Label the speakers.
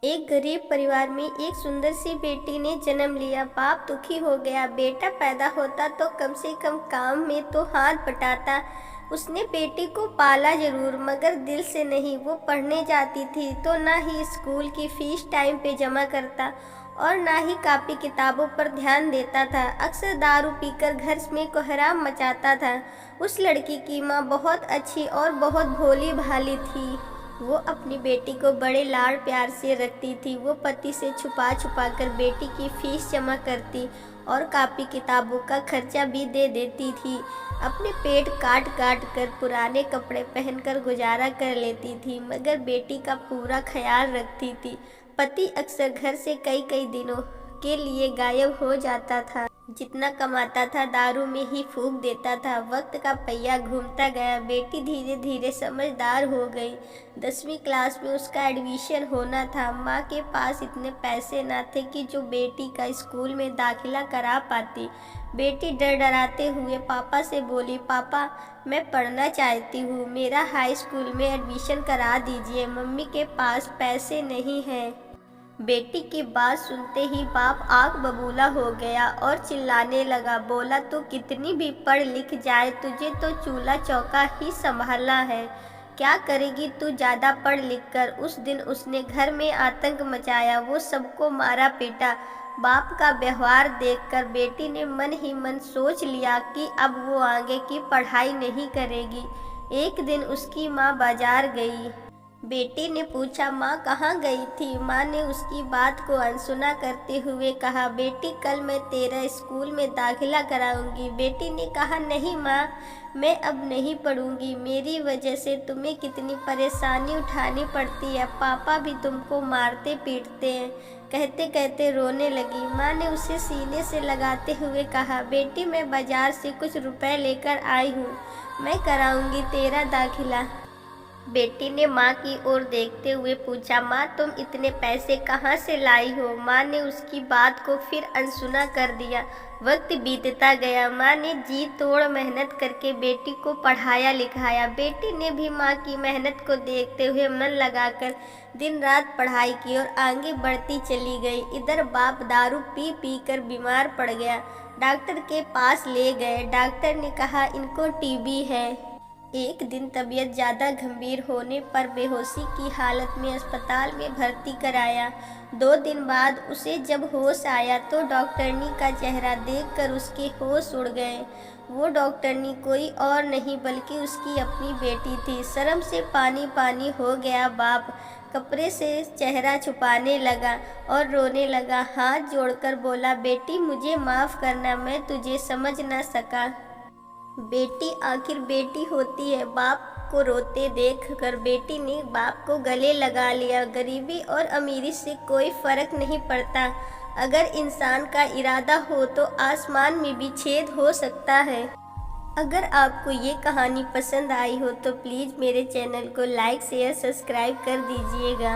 Speaker 1: एक गरीब परिवार में एक सुंदर सी बेटी ने जन्म लिया। बाप दुखी हो गया। बेटा पैदा होता तो कम से कम काम में तो हाथ बटाता। उसने बेटी को पाला जरूर, मगर दिल से नहीं। वो पढ़ने जाती थी तो ना ही स्कूल की फीस टाइम पे जमा करता और ना ही कॉपी किताबों पर ध्यान देता था। अक्सर दारू पीकर घर में कोहराम मचाता था। उस लड़की की माँ बहुत अच्छी और बहुत भोली भाली थी। वो अपनी बेटी को बड़े लाड़ प्यार से रखती थी। वो पति से छुपा छुपा कर बेटी की फीस जमा करती और कॉपी किताबों का खर्चा भी दे देती थी। अपने पेट काट काट कर पुराने कपड़े पहनकर गुजारा कर लेती थी, मगर बेटी का पूरा ख्याल रखती थी। पति अक्सर घर से कई कई दिनों के लिए गायब हो जाता था। जितना कमाता था दारू में ही फूंक देता था। वक्त का पहिया घूमता गया। बेटी धीरे धीरे समझदार हो गई। 10वीं क्लास में उसका एडमिशन होना था। माँ के पास इतने पैसे न थे कि जो बेटी का स्कूल में दाखिला करा पाती। बेटी डर डराते हुए पापा से बोली, पापा मैं पढ़ना चाहती हूँ, मेरा हाई स्कूल में एडमिशन करा दीजिए, मम्मी के पास पैसे नहीं हैं। बेटी की बात सुनते ही बाप आग बबूला हो गया और चिल्लाने लगा। बोला, तू कितनी भी पढ़ लिख जाए, तुझे तो चूल्हा चौका ही संभालना है। क्या करेगी तू ज़्यादा पढ़ लिख कर। उस दिन उसने घर में आतंक मचाया। वो सबको मारा पीटा। बाप का व्यवहार देखकर बेटी ने मन ही मन सोच लिया कि अब वो आगे की पढ़ाई नहीं करेगी। एक दिन उसकी माँ बाजार गई। बेटी ने पूछा, माँ कहाँ गई थी। माँ ने उसकी बात को अनसुना करते हुए कहा, बेटी कल मैं तेरा स्कूल में दाखिला कराऊंगी। बेटी ने कहा, नहीं माँ, मैं अब नहीं पढ़ूंगी। मेरी वजह से तुम्हें कितनी परेशानी उठानी पड़ती है। पापा भी तुमको मारते पीटते हैं। कहते कहते रोने लगी। माँ ने उसे सीने से लगाते हुए कहा, बेटी मैं बाजार से कुछ रुपए लेकर आई हूँ, मैं कराऊंगी तेरा दाखिला। बेटी ने माँ की ओर देखते हुए पूछा, माँ तुम इतने पैसे कहाँ से लाई हो। माँ ने उसकी बात को फिर अनसुना कर दिया। वक्त बीतता गया। माँ ने जी तोड़ मेहनत करके बेटी को पढ़ाया लिखाया। बेटी ने भी माँ की मेहनत को देखते हुए मन लगाकर दिन रात पढ़ाई की और आगे बढ़ती चली गई। इधर बाप दारू पी पी कर बीमार पड़ गया। डॉक्टर के पास ले गए। डॉक्टर ने कहा, इनको टीबी है। एक दिन तबीयत ज़्यादा गंभीर होने पर बेहोशी की हालत में अस्पताल में भर्ती कराया। 2 दिन बाद उसे जब होश आया तो डॉक्टरनी का चेहरा देखकर उसके होश उड़ गए। वो डॉक्टरनी कोई और नहीं बल्कि उसकी अपनी बेटी थी। शर्म से पानी पानी हो गया बाप। कपड़े से चेहरा छुपाने लगा और रोने लगा। हाथ जोड़कर बोला, बेटी मुझे माफ़ करना, मैं तुझे समझ ना सका। बेटी आखिर बेटी होती है। बाप को रोते देखकर बेटी ने बाप को गले लगा लिया। गरीबी और अमीरी से कोई फर्क नहीं पड़ता। अगर इंसान का इरादा हो तो आसमान में भी छेद हो सकता है। अगर आपको ये कहानी पसंद आई हो तो प्लीज़ मेरे चैनल को लाइक शेयर सब्सक्राइब कर दीजिएगा।